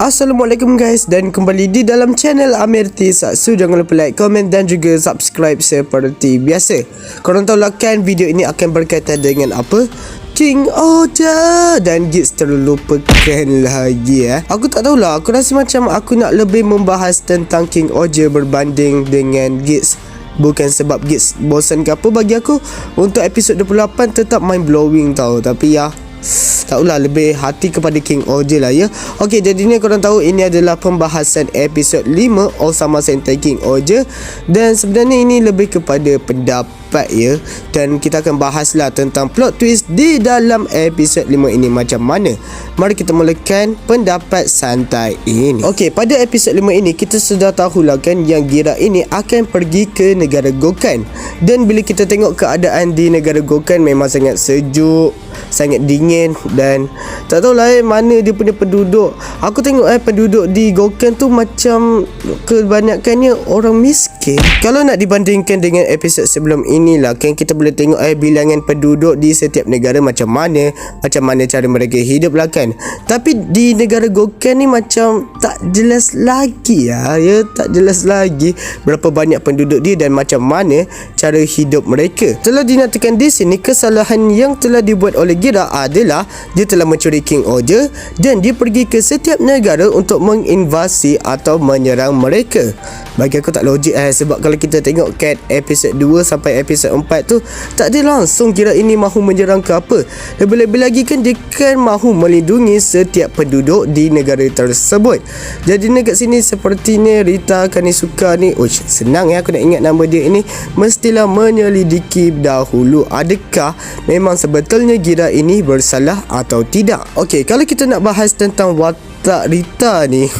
Assalamualaikum guys, dan kembali di dalam channel Amirti Satsu. Jangan lupa like, komen dan juga subscribe seperti biasa. Korang tahu lah kan, video ini akan berkaitan dengan apa? King Oja dan Giz terlupakan lagi Aku tak tahulah, aku rasa macam aku nak lebih membahas tentang King Oja berbanding dengan Giz. Bukan sebab Giz bosan ke apa, bagi aku untuk episod 28 tetap mind blowing tau. Tapi ya, tahulah, lebih hati kepada King Oja lah ya. Okey, jadi ni korang tahu ini adalah pembahasan episod 5 Osama Sentai King Oja. Dan sebenarnya ini lebih kepada pendapat ya. Dan kita akan bahaslah tentang plot twist di dalam episod 5 ini macam mana. Mari kita mulakan pendapat santai ini. Okey, pada episod 5 ini kita sudah tahulah kan yang Gira ini akan pergi ke negara Gokkan. Dan bila kita tengok keadaan di negara Gokkan memang sangat sejuk, sangat dingin, dan tak tahulah mana dia punya penduduk. Aku tengok penduduk di Gokkan tu macam kebanyakannya orang miskin. Kalau nak dibandingkan dengan episod sebelum inilah kan, kita boleh tengok bilangan penduduk di setiap negara macam mana cara mereka hidup lah kan. Tapi di negara Gokkan ni macam tak jelas lagi ya, tak jelas lagi berapa banyak penduduk dia dan macam mana cara hidup mereka. Telah dinyatakan di sini kesalahan yang telah dibuat oleh Gira adalah dia telah mencuri King Oja dan dia pergi ke setiap negara untuk menginvasi atau menyerang mereka. Bagi aku tak logik sebab kalau kita tengok kat episod 2 sampai episod 4 tu, tak ada langsung Gira ini mahu menyerang ke apa. Lebih-lebih lagi kan dia kan mahu melindungi setiap penduduk di negara tersebut. Jadi dekat sini sepertinya Rita Kanisuka ni, senang aku nak ingat nama dia ini, mestilah menyelidiki dahulu adakah memang sebetulnya Gira ini bersalah atau tidak. Okey, kalau kita nak bahas tentang watak Rita ni,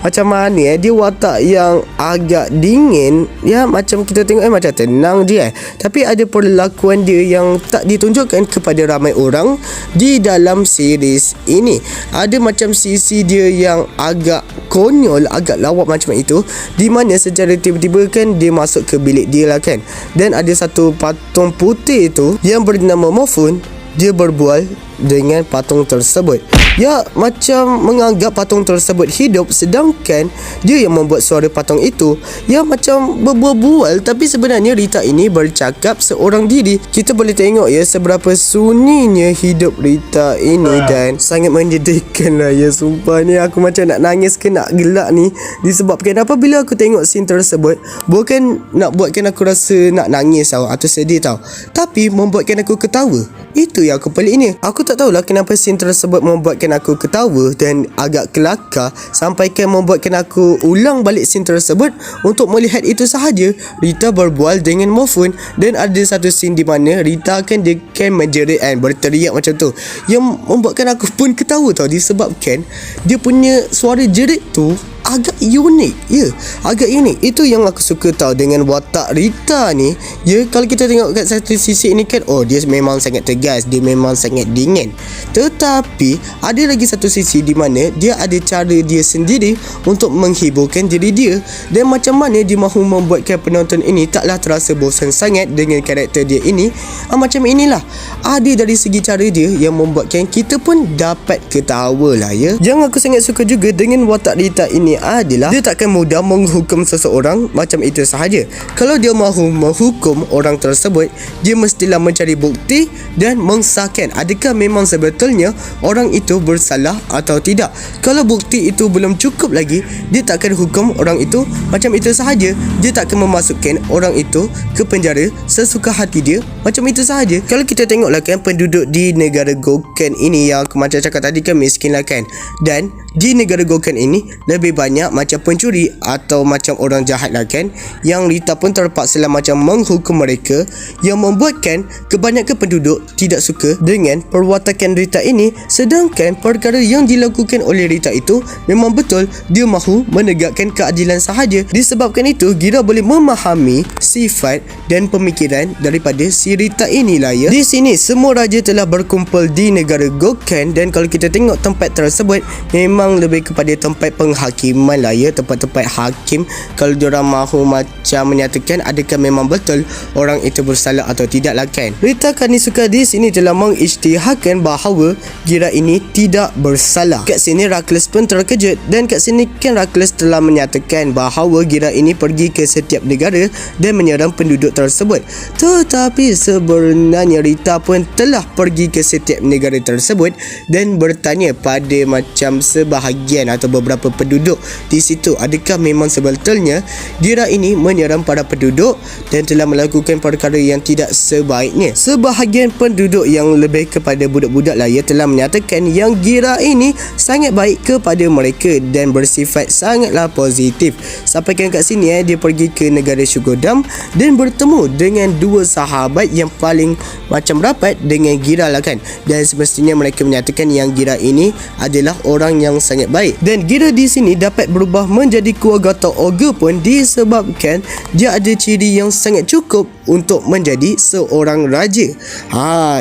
macam mana dia watak yang agak dingin ya, macam kita tengok macam tenang je tapi ada perlakuan dia yang tak ditunjukkan kepada ramai orang di dalam series ini. Ada macam sisi dia yang agak konyol, agak lawak macam itu, di mana secara tiba-tiba kan dia masuk ke bilik dia lah kan, dan ada satu patung putih itu yang bernama Mofun. Dia berbual dengan patung tersebut. Ya, macam menganggap patung tersebut hidup, sedangkan dia yang membuat suara patung itu. Ya, macam berbual, tapi sebenarnya Rita ini bercakap seorang diri. Kita boleh tengok ya seberapa sunyinya hidup Rita ini dan sangat menyedihkan lah ya. Sumpah ni aku macam nak nangis ke nak gelak ni, disebabkan apabila aku tengok scene tersebut, bukan nak buatkan aku rasa nak nangis atau sedih tau, tapi membuatkan aku ketawa. Itu yang aku peliknya. Aku tak tahulah kenapa scene tersebut membuatkan aku ketawa dan agak kelakar sampaikan membuatkan aku ulang balik scene tersebut untuk melihat itu sahaja. Rita berbual dengan Mofun dan ada satu scene di mana Rita dia menjerit dan berteriak macam tu, yang membuatkan aku pun ketawa tau, disebabkan dia punya suara jerit tu agak unik ya, agak unik. Itu yang aku suka tau dengan watak Rita ni ya. Kalau kita tengok kat satu sisi ni kan, dia memang sangat tegas, dia memang sangat dingin, tetapi ada lagi satu sisi di mana dia ada cara dia sendiri untuk menghiburkan diri dia, dan macam mana dia mahu membuatkan penonton ini taklah terasa bosan sangat dengan karakter dia ini. Macam inilah, ada dari segi cara dia yang membuatkan kita pun dapat ketawa lah ya. Yang aku sangat suka juga dengan watak Rita ini adalah dia takkan mudah menghukum seseorang macam itu sahaja. Kalau dia mahu menghukum orang tersebut, dia mestilah mencari bukti dan mengesahkan adakah memang sebetulnya orang itu bersalah atau tidak. Kalau bukti itu belum cukup lagi, dia takkan hukum orang itu macam itu sahaja. Dia takkan memasukkan orang itu ke penjara sesuka hati dia macam itu sahaja. Kalau kita tengoklah kan, penduduk di negara Gokkan ini yang aku macam cakap tadi kan miskin lah kan, dan di negara Gokkan ini lebih banyak macam pencuri atau macam orang jahat lah kan, yang Rita pun terpaksa macam menghukum mereka, yang membuatkan kebanyakan penduduk tidak suka dengan perwatakan Rita ini. Sedangkan perkara yang dilakukan oleh Rita itu memang betul, dia mahu menegakkan keadilan sahaja. Disebabkan itu Gira boleh memahami sifat dan pemikiran daripada si Rita inilah ya. Di sini semua raja telah berkumpul di negara Gokkan, dan kalau kita tengok tempat tersebut memang lebih kepada tempat penghakiman kehakiman lah ya, tempat-tempat hakim. Kalau diorang mahu macam menyatakan adakah memang betul orang itu bersalah atau tidak lah kan. Rita Kanisuka di sini telah mengisytiharkan bahawa Gira ini tidak bersalah. Kat sini Rakles pun terkejut, dan kat sini kan Rakles telah menyatakan bahawa Gira ini pergi ke setiap negara dan menyerang penduduk tersebut. Tetapi sebenarnya Rita pun telah pergi ke setiap negara tersebut dan bertanya pada macam sebahagian atau beberapa penduduk di situ, adakah memang sebetulnya Gira ini menyerang para penduduk dan telah melakukan perkara yang tidak sebaiknya. Sebahagian penduduk yang lebih kepada budak-budak lah, ia telah menyatakan yang Gira ini sangat baik kepada mereka dan bersifat sangatlah positif. Sampaikan kat sini dia pergi ke negara Shugodam dan bertemu dengan dua sahabat yang paling macam rapat dengan Gira lah kan, dan semestinya mereka menyatakan yang Gira ini adalah orang yang sangat baik. Dan Gira di sini dapat berubah menjadi Kuwagata Ogre pun disebabkan dia ada ciri yang sangat cukup untuk menjadi seorang raja.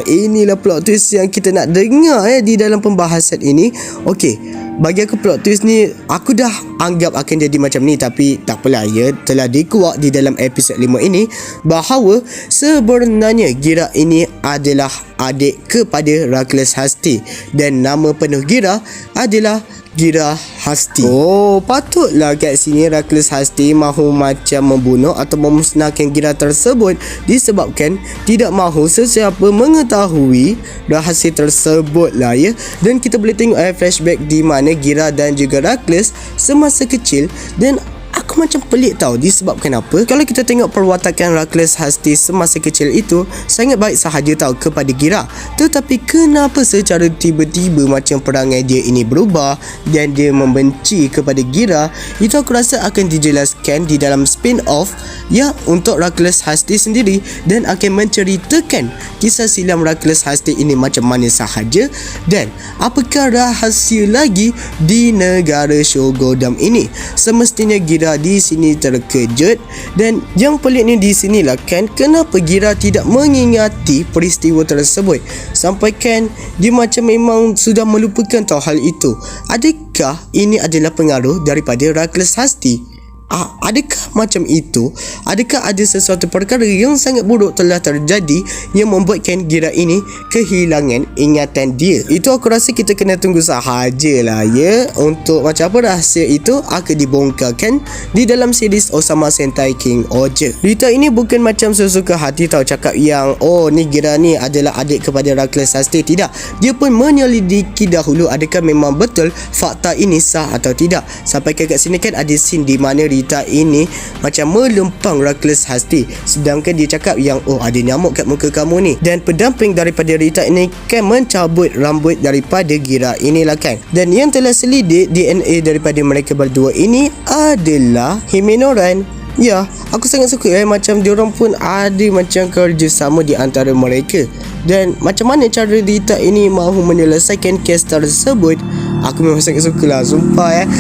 Inilah plot twist yang kita nak dengar di dalam pembahasan ini. Okey, bagi aku plot twist ni aku dah anggap akan jadi macam ni, tapi tak apalah ya, telah dikuak di dalam episod 5 ini bahawa sebenarnya Gira ini adalah adik kepada Rakles Hasti dan nama penuh Gira adalah Gira Hasti. Patutlah kat sini Rakles Hasti mahu macam membunuh atau memusnahkan Gira tersebut disebabkan tidak mahu sesiapa mengetahui rahsia tersebut lah ya. Dan kita boleh tengok flashback di mana Gira dan juga Rakles semasa kecil, dan aku macam pelik tau disebabkan apa. Kalau kita tengok perwatakan Rakles Hasti semasa kecil itu sangat baik sahaja tau kepada Gira, tetapi kenapa secara tiba-tiba macam perangai dia ini berubah dan dia membenci kepada Gira, itu aku rasa akan dijelaskan di dalam spin-off ya untuk Rakles Hasti sendiri, dan akan menceritakan kisah silam Rakles Hasti ini macam mana sahaja dan apakah rahsia lagi di negara Shugodam ini. Semestinya Gira di sini terkejut, dan yang peliknya di sinilah kan kenapa Gira tidak mengingati peristiwa tersebut, sampaikan dia macam memang sudah melupakan tahu hal itu. Adakah ini adalah pengaruh daripada Rakles Hasti? Adakah macam itu? Adakah ada sesuatu perkara yang sangat buruk telah terjadi yang membuatkan Gira ini kehilangan ingatan dia? Itu aku rasa kita kena tunggu sahajalah ya untuk macam apa rahsia itu akan dibongkarkan di dalam series Osama Sentai King Oja. Rita ini bukan macam sesuka hati tau cakap yang ni Gira ni adalah adik kepada Rakles Hasti. Tidak, dia pun menyelidiki dahulu adakah memang betul fakta ini sah atau tidak. Sampai ke kat sini kan ada scene di mana Rita ini macam melempang Rakles Hasti, sedangkan dia cakap yang ada nyamuk kat muka kamu ni, dan pendamping daripada Rita ini kan mencabut rambut daripada Gira inilah kan. Dan yang telah selidik DNA daripada mereka berdua ini adalah Himenoran. Ya, aku sangat suka macam diorang pun ada macam kerjasama di antara mereka. Dan macam mana cara Rita ini mahu menyelesaikan kes tersebut, aku memang sangat suka lah, sumpah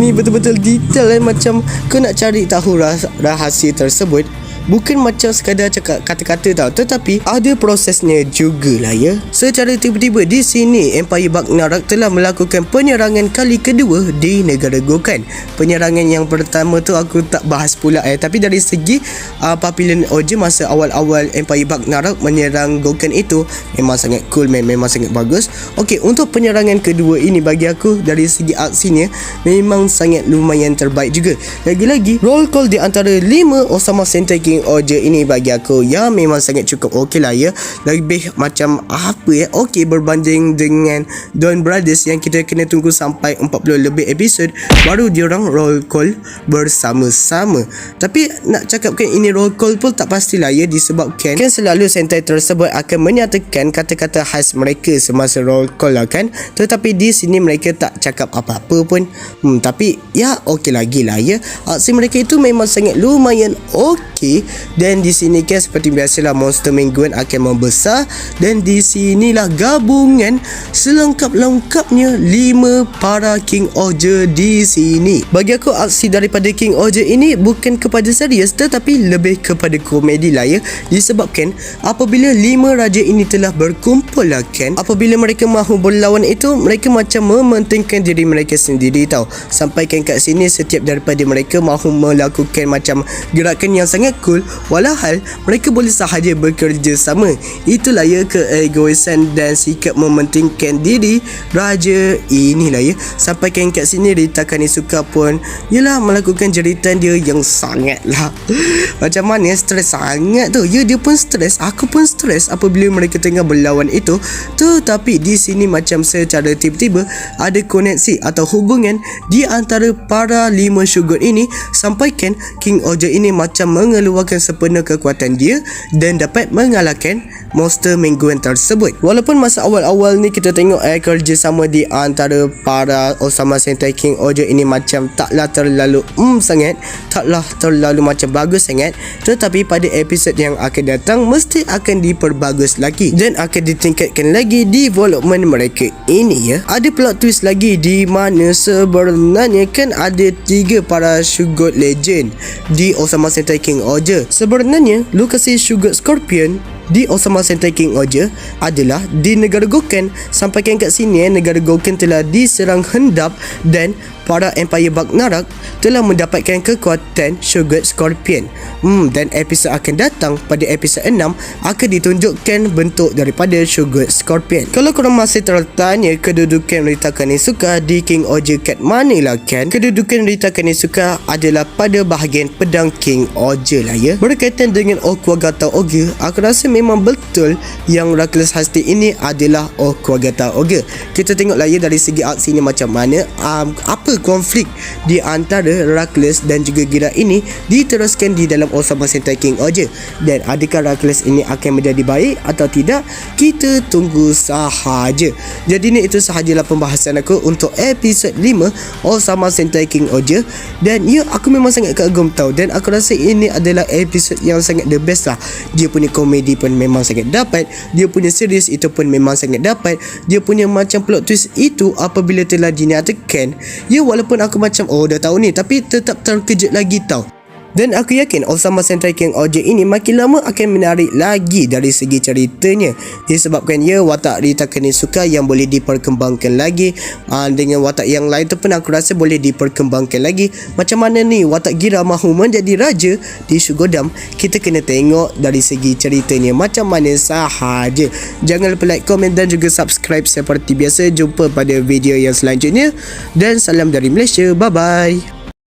ni betul-betul detail macam kau nak cari tahu rahsia tersebut. Bukan macam sekadar cakap kata-kata tau, tetapi ada prosesnya jugalah ya. Secara tiba-tiba di sini Empire Bagnarak telah melakukan penyerangan kali kedua di negara Gokan. Penyerangan yang pertama tu aku tak bahas pula tapi dari segi Papillon Oja masa awal-awal Empire Bagnarak menyerang Gokan itu memang sangat cool memang sangat bagus. Okey, untuk penyerangan kedua ini bagi aku dari segi aksinya memang sangat lumayan terbaik juga. Lagi-lagi roll call di antara 5 Osama Sentai King Oja ini bagi aku ya memang sangat cukup okey lah ya. Lebih macam okey berbanding dengan Don Brothers yang kita kena tunggu sampai 40 lebih episod baru diorang roll call bersama-sama. Tapi nak cakapkan ini roll call pun tak pastilah ya, disebabkan kan selalu Sentai tersebut akan menyatakan kata-kata khas mereka semasa roll call lah kan. Tetapi di sini mereka tak cakap apa-apa pun. Tapi ya okey lagi lah ya. Aksi mereka itu memang sangat lumayan okey Dan di sini kan seperti biasalah monster mingguan akan membesar. Dan di sinilah gabungan selengkap-lengkapnya 5 para King Oja di sini. Bagi aku aksi daripada King Oja ini bukan kepada serius tetapi lebih kepada komedi lah ya. Disebabkan apabila 5 raja ini telah berkumpul lah kan, apabila mereka mahu berlawan itu, mereka macam mementingkan diri mereka sendiri tau. Sampaikan kat sini setiap daripada mereka mahu melakukan macam gerakan yang sangat cool, walhal mereka boleh sahaja bekerja sama. Itulah ya keegoisan dan sikap mementingkan diri raja inilah ya. Sampaikan kat sini Rita Kanisuka pun yalah melakukan jeritan dia yang sangat lah macam mana stres sangat tu ya. Dia pun stres, aku pun stres apabila mereka tengah berlawan itu. Tetapi di sini macam secara tiba-tiba ada koneksi atau hubungan di antara para 5 syugot ini. Sampaikan King Oja ini macam mengeluarkan sepenuh kekuatan dia dan dapat mengalahkan monster mingguan tersebut. Walaupun masa awal-awal ni kita tengok kerjasama di antara para Osama Sentai King Oja ini macam taklah terlalu sangat, taklah terlalu macam bagus sangat, tetapi pada episod yang akan datang mesti akan diperbagus lagi dan akan ditingkatkan lagi development mereka ini ya. Ada plot twist lagi di mana sebenarnya kan ada 3 para syugot legend di Osama Sentai King Oja. Sebenarnya lokasi syugot Scorpion di Osama Sentai King Oja adalah di negara Goken. Sampaikan kat sini negara Goken telah diserang hendap dan para Empire Bagnarak telah mendapatkan kekuatan syugot Scorpion. Dan episod akan datang pada episod 6 akan ditunjukkan bentuk daripada syugot Scorpion. Kalau korang masih tertanya kedudukan Rita Kanisuka di King Oja kat mana lah kan, kedudukan Rita Kanisuka adalah pada bahagian pedang King Oja lah ya. Berkaitan dengan Okuwagata Oga, aku rasa memang betul yang Reckless Husky ini adalah Okuwagata Oga. Kita tengoklah ya dari segi aksinya macam mana, apa konflik di antara Reckless dan juga Gira ini diteruskan di dalam Osama Sentai King Oja. Dan adakah Reckless ini akan menjadi baik atau tidak, kita tunggu sahaja. Jadi ni itu sahajalah pembahasan aku untuk episod 5 Osama Sentai King Oja. Dan ya, aku memang sangat kagum tau, dan aku rasa ini adalah episod yang sangat the best lah. Dia punya komedi pun memang sangat dapat, dia punya serius itu pun memang sangat dapat, dia punya macam plot twist itu apabila telah dinyatakan ya, walaupun aku macam dah tahu ni, tapi tetap terkejut lagi tau. Dan aku yakin Osama Sentai King Oja ini makin lama akan menarik lagi dari segi ceritanya, disebabkan ya watak Rita Kanisuka yang boleh diperkembangkan lagi, dengan watak yang lain tu pun aku rasa boleh diperkembangkan lagi. Macam mana ni watak Gira mahu menjadi raja di Shugodam, kita kena tengok dari segi ceritanya macam mana sahaja. Jangan lupa like, komen dan juga subscribe seperti biasa. Jumpa pada video yang selanjutnya dan salam dari Malaysia. Bye bye.